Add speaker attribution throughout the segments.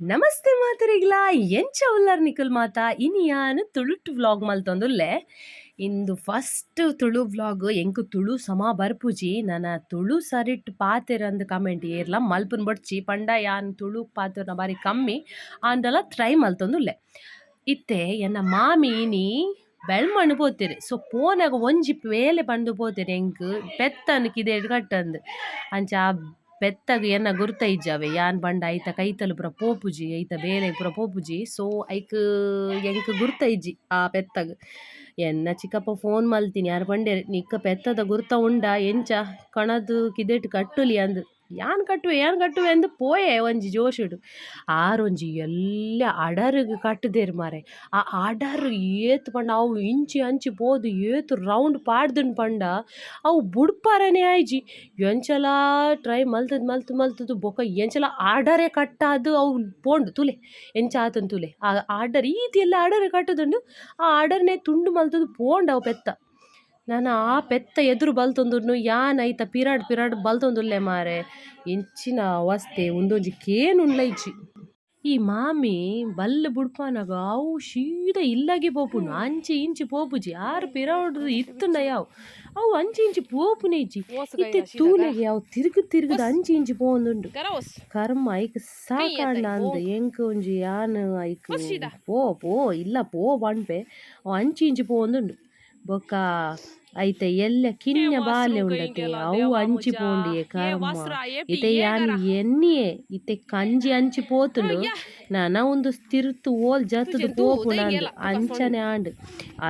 Speaker 1: ನಮಸ್ತೆ ಮಾತರಿಗ್ಲ ಎಂಚ ಉಲ್ಲಾರ್ ನಿಕುಲ್ ಮಾತ ಇನಿ ಯಾನ್ ತುಳುಟ್ ವ್ಲಾಗ್ ಮಲ್ತೊಂದುಲ್ಲೆ ಇಂದು ಫಸ್ಟ್ ತುಳು ವ್ಲಾಗ್ ಎಂಕ್ ತುಳು ಸಮ ಬರ್ಪುಜಿ ನನ ತುಳು ಸರಿಟ್ ಪಾತೆರಂದ್ ಕಮೆಂಟ್ ಏರ್ಲ ಮಲ್ಪುನ್ ಬೊಡ್ಚಿ ಪಂಡ ಯಾನ್ ತುಳು ಪಾತೆರ್ನ ಬಾರಿ ಕಮ್ಮಿ ಆಂಡಲ ಟ್ರೈ ಮಲ್ತೊಂದುಲ್ಲೆ ಇತ್ತೆ ಎನ್ನ ಮಾಮಿ ಇನಿ ಬೆಳ್ಮಣ್ಣು ಪೋತೆರ್ ಸೊ ಪೋನಾಗ ಒಂಜಿ ವೇಲೆ ಪಂಡು ಪೋತೆರ್ ಎಂಕ್ ಪೆತ್ತನ್ ಕಿದೇಡ್ ಕಟ್ಟಂದ್ ಅಂಚ ಪೆತ್ತಗ್ ಎನ್ನ ಗುರ್ತ ಇಜ್ಜಾವೆ ಯಾನ್ ಪಂಡ ಐತ ಕೈತಲ್ ಪುರ ಪೋಪುಜಿ ಐತ ಬೇಲೆ ಪುರ ಪೋಪುಜಿ ಸೊ ಐಕ್ ಎಂಕ್ ಗುರ್ತ ಇಜ್ಜಿ ಆ ಪೆತ್ತಗ್ ಎನ್ನ ಚಿಕ್ಕಪ್ಪ ಫೋನ್ ಮಲ್ತೀನಿ ಯಾರು ಪಂಡೆ ನಿಕ್ಕ ಪೆತ್ತದ ಗುರ್ತ ಉಂಡ ಎಂಚ ಕಣದು ಕಿದೆಟ್ ಕಟ್ಟುಲಿ ಅಂದ್ ಯಾನ್ ಕಟ್ಟುವೆ ಅಂದ್ ಪೋಯೆ ಒಂಜಿ ಜೋಶುಡು ಆರೊಂಜಿ ಎಲ್ಲ ಅಡರ್ಗ್ ಕಟ್ಟದೇರ್ ಮಾರೆ ಆ ಅಡರ್ ಏತ್ ಪಂಡ ಅವು ಇಂಚಿ ಅಂಚಿ ಪೋದು ಏತ್ ರೌಂಡ್ ಪಾಡ್ದುಂಡು ಪಂಡ ಅವು ಬುಡ್ಪಾರನೆ ಆಯ್ಜಿ ಎಂಚಲ ಟ್ರೈ ಮಲ್ತದು ಬೊಕ ಎಂಚಲ ಆರ್ಡರೇ ಕಟ್ಟಾದು ಅವು ಪೋಂಡು ತುಲೆ ಎಂಚ ಆತನ್ ತುಲೆ ಆ ಆರ್ಡರ್ ಈತಿ ಎಲ್ಲ ಆರ್ಡರ್ ಕಟ್ಟದುಂಡು ಆ ಆರ್ಡರ್ನೇ ತುಂಡು ಮಲ್ತದು ಪೋಂಡು ಅವು ಪೆತ್ತ ನಾನು ಆ ಪೆತ್ತ ಎದುರು ಬಲ್ತೊಂದುರ್ನು ಯಾನ್ ಐತ ಪಿರಾಡ್ ಬಲ್ತೊಂದುಲ್ಲೆ ಮಾರೆ ಇಂಚಿನ ಅವಸ್ಥೆ ಉಂದೊಂಜಿ ಕೇನುನ್ಲ ಇಜ್ಜಿ ಈ ಮಾಮಿ ಬಲ್ಲ್ ಬುಡ್ಪಾನಗ ಅವು ಶೀದ ಇಲ್ಲಗಿ ಪೋಪುಂಡು ಅಂಚಿ ಇಂಚಿ ಪೋಪುಜಿ ಆರು ಪಿರಾಡ್ ಇತ್ತುಂಡ ಯಾವ್ ಅವು ಅಂಚಿ ಇಂಚಿ ಪೋಪುನೆ ಇಜ್ಜಿ ಇತ್ತೆ ತೂಲೆಗೆ ಯಾವ್ ತಿರುಗದ ಅಂಚಿ ಇಂಚಿ ಪೋಂದುಂಡು ಕರ್ಮ ಐಕ್ ಸಾಕಾಂಡ ಅಂದ್ ಎಂಕ್ ಒಂಜಿ ಯಾನ್ ಐಕ್ ಪೋ ಇಲ್ಲ ಪೋ ಬಣ್ಪೆ ಅಂಚಿ ಇಂಚಿ ಪೋಂದುಂಡು ಬೊಕ್ಕ ಐತೆ ಎಲ್ಲ ಕಿನ್ಯ ಬಾಲೆ ಉಂಡತೆ ಅವು ಅಂಚಿ ಪೋಂಡಿಯೆ ಕರ್ಮ ಇತೆ ಯಾನ್ ಎನ್ನಿಯೆ ಇತ್ತೆ ಕಂಜಿ ಅಂಚಿ ಪೋತುಂಡು ನಾನ ಒಂದು ತಿರುತು ಓಲ್ ಜತ್ತದು ಪೋಪುಂಡು ಅಂಚನೆ ಆಂಡ್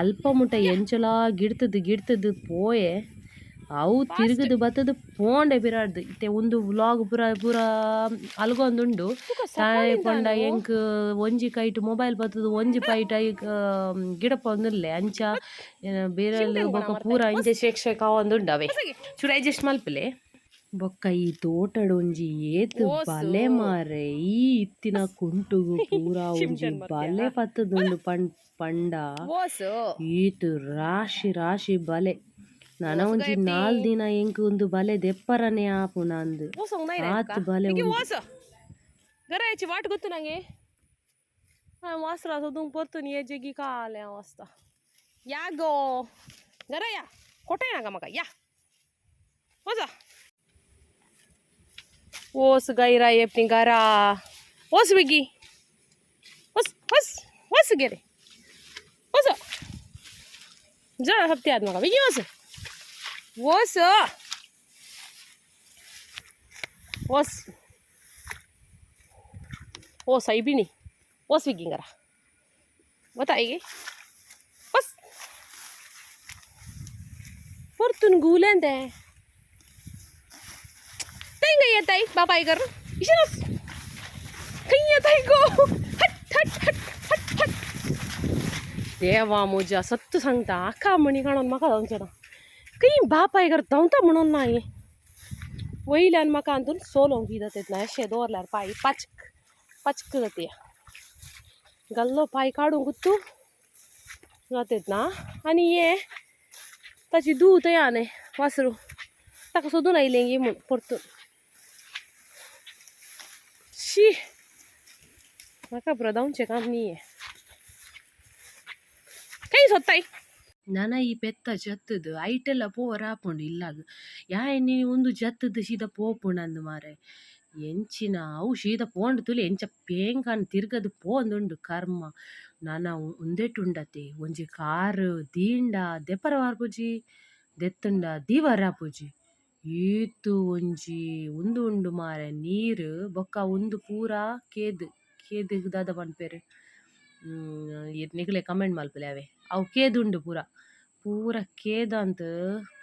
Speaker 1: ಅಲ್ಪ ಮುಟ ಎಂಚಲಾ ಗಿಡ್ತದು ಪೋಯೆ ಅವು ತಿರುಗದು ಬತ್ತದು ಪೋಂಡೆ ಬಿರಾಡ್ದು ಇತ್ತೆ ಒಂದು ವ್ಲಾಗ್ ಪೂರ ಅಲ್ಗೊಂದುಂಡು ತಾಯಿ ಪಂಡ ಎಂಕ್ ಒಂಜಿ ಕೈಟ್ ಮೊಬೈಲ್ ಬತ್ತದು ಒಂಜಿ ಪೈಟ್ ಐಕ್ ಗಿಡ ಪೊಂದುಲ್ಲೆ ಅಂಚ ಬೇರೆ ಬೊಕ ಪೂರ ಇಂಚೆ ಶೇಕ್ ಅವಂದುಂಡು ಅವೆ ಚೂರು ಅಡ್ಜಸ್ಟ್ ಮಲ್ಪಲೆ ಬೊಕ್ಕ ಈ ತೋಟಡ್ ಒಂಜಿ ಏತ್ ಬಲೆ ಮಾರೆ ಈ ಇತ್ತಿನ ಕುಂಟುಗು ಪೂರ ಒಂಜಿ ಬಲೆ ಪತ್ತದುಂಡು ಪಂಡ ಈತ್ ರಾಶಿ ಬಲೆ ನಾನ ಒಂಜಿ 4 ದಿನ ಎಂಕ್ ಒಂದು ಬಲೆ ದೆಪ್ಪರನೆ ಆಪು ನಂದು ಆತ್ ಬಲೆ
Speaker 2: ಗರಾಯಚಿ ವಾಟ್ ಗೊತ್ತು ನಂಗೆ ವಾಸ್ರ ಸೊದು ಪೊರ್ತುನಿ ಏಜೆಗಿ ಕಾಲೆ ಅವಸ್ತ ಯಾಗೋ ಗರಯ ಕೊಟ್ಟೆನಾಗ ಮಗ ಯಾ ಹೊಸ ಓಸ್ ಗೈರ ಎಪ್ನಿ ಗರ ಓಸ್ ಬಿಗಿ ಹೊಸ್ ಗೆರೆ ಹೊಸ ಜರ ಹಪ್ತಿ ಆದ ಮಗ ಬಿಗಿ ಓಸ್ ಓಸ್ ಐಬಿನಿ ಓಸ್ ಬಿಗಿಂಗರ ಗೊತ್ತಾಯಿಗೆ ಓಸ್ ಪೊರ್ತುನ್ ಗೂಲೆಂದೆ ತೈಂಗಯ್ಯ ತಾಯಿ ಬಾಬಾ ಈಗರ್ ಇಶನಸ್ ಕೈಯ ತಾಯಿಗೋ ಹಟ್ ದೇವಾ ಮುಜ ಸತ್ತು ಸಂಗತ ಅಕ್ಕ ಮಣಿ ಕಾಣೋನ್ ಮಕ ಒಂಚನ ಕೈ ಬಾಪ ಈಗರ್ ದೌಂತ म्हणून नाही वैल्यान म्हाका आंतून सोलोंक बी जातात ना अशें दवरल्यार पांय पाचक जाते गल्लो पांय काडूंक तूं जातात ना आनी हे ताची दूद याने वासरू ताका सोदून आयलें गे म्हूण परतून शी म्हाका ब्रदावचें काम न्ही हें खंय सोदताय
Speaker 1: ನನ ಈ ಪೆತ್ತ ಜತ್ತದು ಐಟೆಲ್ಲ ಪೋರ ಆಪುಂಡು ಇಲ್ಲಾಗ ಯಾ ಎನ್ನಿ ಒಂದು ಜತ್ತದು ಶೀದ ಪೋಪುಂಡು ಮಾರೆ ಎಂಚಿನ ಅವು ಶೀದ ಪೋಂಡು ತುಲೆ ಎಂಚ ಪೇಂಕನ್ ತಿರ್ಗದು ಪೋಂದುಂಡು ಕರ್ಮ ನಾನ ಉಂದೆಟ್ಟುಂಡತೆ ಒಂಜಿ ಕಾರು ದೀಂಡ ದೆಪ್ಪರ ವಾರ್ಪುಜಿ ದೆತ್ತುಂಡ ದೀವರಾಪುಜಿ ಈತು ಒಂಜಿ ಉಂಡು ಮಾರೆ ನೀರು ಬೊಕ್ಕ ಒಂದು ಪೂರ ಕೇದು ದಾದ ಪನ್ಪೇರು ನಿಕ್ಲೆ ಕಮೆಂಟ್ ಮಲ್ಪಲೆ ಅವೆ ಅವು ಕೇದುಂಡು ಪೂರ ಕೇದಂತ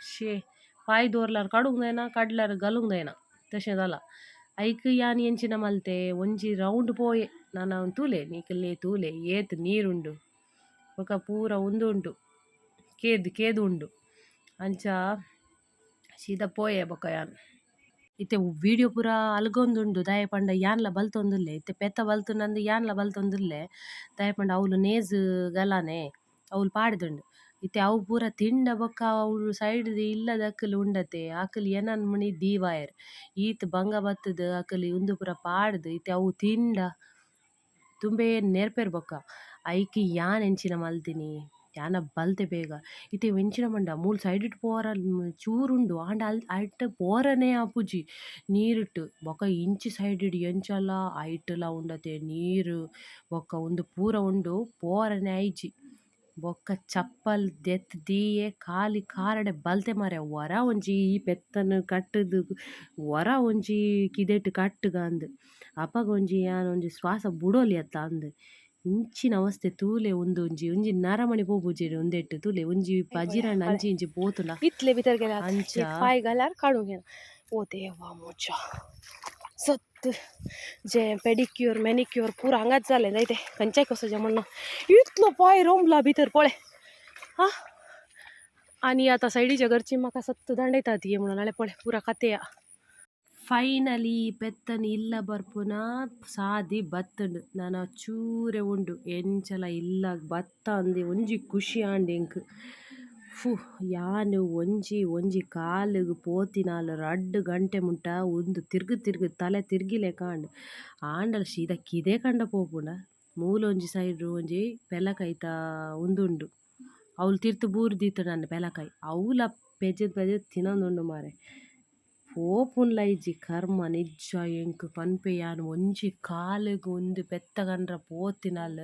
Speaker 1: ಶೇ ಪಾಯ್ ದೋರ್ಲಾರ ಕಡುಂದೇನ ಕಡ್ಲಾರ ಗಲುಂದೇನ ತಶೆ ದಲ ಐಕ್ ಯಾನ್ ಎಂಚಿನ ಮಲ್ತೆ ಒಂಜಿ ರೌಂಡ್ ಪೋಯೆ ನಾನು ತೂಲೆ ನೀಕಲ್ಲೆ ತೂಲೆ ಏತ್ ನೀರುಂಡು ಬೊಕ ಪೂರ ಉಂಡು ಕೇದು ಉಂಡು ಅಂಚ ಸೀದಾ ಪೋಯೆ ಬೊಕ ಯಾನ್ ಇತ್ತೆ ವಿಡಿಯೋ ಪೂರ ಅಲ್ಗೊಂದುಂಡು ದಾಯ ಪಂಡ ಯಾನ್ಲ ಬಲ್ತೊಂದುಲ್ಲೆ ಇತ್ತೆ ಪೆತ್ತ ಬಲ್ತುನಂದು ಯಾನ್ಲ ಬಲ್ತೊಂದುಲ್ಲೆ ದಾಯ ಪಂಡ ಅವ್ಲು ನೇಜ್ ಗಲಾನೆ ಅವ್ಲು ಪಾಡ್ದುಂಡು ಇತ್ತೆ ಅವು ಪೂರ ತಿಂಡ ಬೊಕ್ಕ ಅವ್ಲು ಸೈಡ್ ಇಲ್ಲದ ಅಕ್ಕಲು ಉಂಡತೆ ಅಕಲ್ ಏನನ್ ಮಣಿ ದೀವಾಯರ್ ಈತ್ ಬಂಗ ಬತ್ತದ ಅಕಲ್ ಉಂದು ಪೂರ ಪಾಡ್ದು ಇತ್ತೆ ಅವು ತಿಂಡ ತುಂಬೆ ನೆರ್ಪೆರ್ ಬೊಕ್ಕ ಐಕಿ ಯಾನ್ ಎಂಚಿನ ಮಲ್ತಿನಿ ಯಾನ ಬಲ್ತೆ ಬೇಗ ಇತ್ತೆ ವೆಂಚಿನ ಮಂಡ ಮೂಲು ಸೈಡಿಟ್ ಪೋರ ಚೂರುಂಡು ಆಂಡ ಐಟ್ ಪೋರನೆ ಆಪುಜಿ ನೀರುಟ್ ಬೊಕ ಇಂಚಿ ಸೈಡಿಡ್ ಎಂಚಲ ಐಟ್ಲ ಉಂಡತೆ ನೀರು ಬೊಕ ಉಂದು ಪೂರ ಉಂಡು ಪೋರನೆ ಐಜಿ ಬೊಕ್ಕ ಚಪ್ಪಲ್ ದೆತ್ ದೀಯೆ ಕಾಲಿ ಕಾರಡೆ ಬಲ್ತೆ ಮಾರೆ ವರ ಒಂಜಿ ಈ ಪೆತ್ತನ್ ಕಟ್ಟುದು ವರ ಒಂಜಿ ಕಿದೆಟ್ ಕಟ್ಟುಗ ಅಂದ್ ಅಪಗ ಒಂಜಿ ಯಾನ್ ಒಂಜಿ ಶ್ವಾಸ ಬುಡೋಲಿ ಅತ್ತ ಅಂದ್ ಇಂಚಿನ ಅವಸ್ಥೆ ತೂಲೆ ಒಂಜಿ ನರಮಣಿ ಪೋಪುಜೆರ್ ಒಂದೆಟ್ ತೂಲೆ ಒಂಜಿ ಪಜಿರಣ್ಣ ಅಂಚಿ ಇಂಚಿ ಪೋತುಂಡ
Speaker 2: इतले भीतर गेला
Speaker 1: ಅಂಚ
Speaker 2: पाय घाल्यार काडून घेना ओ देवा मुजा सत्त जे पेडिक्युअर मॅनिक्युअर पुरा हांगाच जालें जायते खंयच्याय कसोचें म्हणना इतलो पाय रोंबला भितर पळय हा आनी आतां सायडीच्या घरची म्हाका सत्त दांडयता ती म्हणून नाल्यार पळय पुरा कथेया
Speaker 1: ಫೈನಲಿ ಪೆತ್ತನ್ ಇಲ್ಲ ಬರ್ಪುನ ಸಾದಿ ಬತ್ತುಂಡು ನಾನು ಚೂರೆ ಉಂಡು ಎಂಚಲ ಇಲ್ಲ ಬತ್ತ ಅಂದೆ ಒಂಜಿ ಖುಷಿ ಆಂಡೆ ಎಂಕ್ ಫು ಯಾನ್ ಒಂಜಿ ಕಾಲಿಗ್ ಪೋತಿನಾಲ್ 2 ಗಂಟೆ ಮುಂಟ ಒಂದು ತಿರ್ಗು ತಲೆ ತಿರ್ಗಿಲೆ ಕಾಂಡ್ ಆಂಡಲ ಸೀದಾ ಕಿದೆ ಕಂಡ ಪೋಪುಂಡ ಮೂಲ ಒಂಜಿ ಸೈಡ್ ಒಂಜಿ ಪೆಲಕೈತ ಉಂದುಂಡು ಅವ್ಲು ತಿರ್ತು ಬೂರು ದೀತು ನನ್ನ ಪೆಲಕಾಯಿ ಅವ್ಲ ಪೆಜೆದ್ ತಿನ್ನೊಂದುಂಡು ಮಾರೆ ಪೋಪುನ್ಲ ಇಜ್ಜಿ ಕರ್ಮ ನಿಜ್ಜ ಎಂಕ್ ಪನ್ಪೆ ಯಾನ್ ಒಂಜಿ ಕಾಲಿಗ್ ಉಂದು ಪೆತ್ತಗಂಡ್ರ ಪೋತಿನಲ್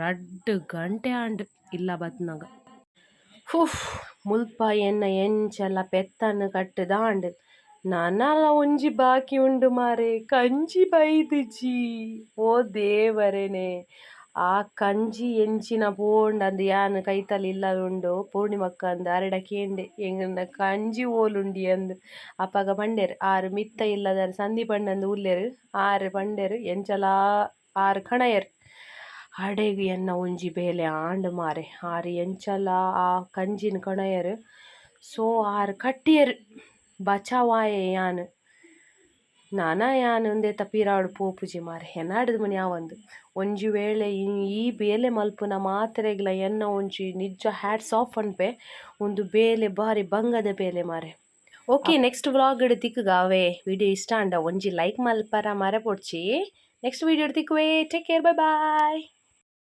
Speaker 1: 2 ಗಂಟೆ ಆಂಡ್ ಇಲ್ಲ ಬತ್ನಗ ಫುಫ್ ಮುಲ್ಪ ಎನ್ನ ಎಂಚಲ ಪೆತ್ತನ್ ಕಟ್ಟುದಾಂಡ್ ನನಲ ಒಂಜಿ ಬಾಕಿ ಉಂಡು ಮಾರೆ ಕಂಜಿ ಬೈದುಜಿ ಓ ದೇವರೆನೆ ಆ ಕಂಜಿ ಎಂಚಿನ ಪೋಂಡ್ ಅಂದ್ ಯಾನ್ ಕೈತಲ್ ಇಲ್ಲದುಂಡು ಪೂರ್ಣಿಮಕ್ಕ ಅಂದ್ ಅರೆಡ ಕೇಂಡೆ ಎಂಗನ್ನ ಕಂಜಿ ಓಲುಂಡಿ ಅಂದ್ ಅಪಗ ಪಂಡೆರ್ ಆರು ಮಿತ್ತ ಇಲ್ಲದರ್ ಸಂದಿ ಪಂಡಂದ್ ಉಲ್ಲೆರ್ ಆರು ಪಂಡೆರ್ ಎಂಚಲ ಆರು ಕಣಯರ್ ಅಡೆಗ್ ಎನ್ನ ಒಂಜಿ ಬೇಲೆ ಆಂಡ್ ಮಾರೆ ಆರು ಎಂಚಲ ಆ ಕಂಜಿನ ಕಣಯರ್ ಸೊ ಆರು ಕಟ್ಟಿಯರ್ ಬಚಾವಾಯೆ ಯಾನ್ ಯಾನ್ ಉಂದೆತ ಪಿರಾಡು ಪೋಪುಜಿ ಮಾರೆ ಎನ್ನಾಡ್ದು ಮನಿ ಯಾವಂದು ಒಂಜಿ ವೇಳೆ ಈ ಬೇಲೆ ಮಲ್ಪುನ ಮಾತ್ರೆಗ್ಲ ಎನ್ನ ಒಂಜಿ ನಿಜ ಹ್ಯಾಟ್ಸ್ ಆಫ್ ಅನ್ಪೆ ಒಂದು ಬೇಲೆ ಬಾರಿ ಬಂಗದ ಬೇಲೆ ಮಾರೆ. ಓಕೆ ನೆಕ್ಸ್ಟ್ ವ್ಲಾಗ್ ತಿಕ್ಕುಗಾವೆ ವಿಡಿಯೋ ಇಷ್ಟ ಅಂಡ ಒಂಜಿ ಲೈಕ್ ಮಲ್ಪರ ಮರೆ ಪೊಡ್ಚಿ ನೆಕ್ಸ್ಟ್ ವಿಡಿಯೋ ತಿಕ್ಕುವೆ ಟೇಕ್ ಕೇರ್ ಬೈ ಬಾಯ್.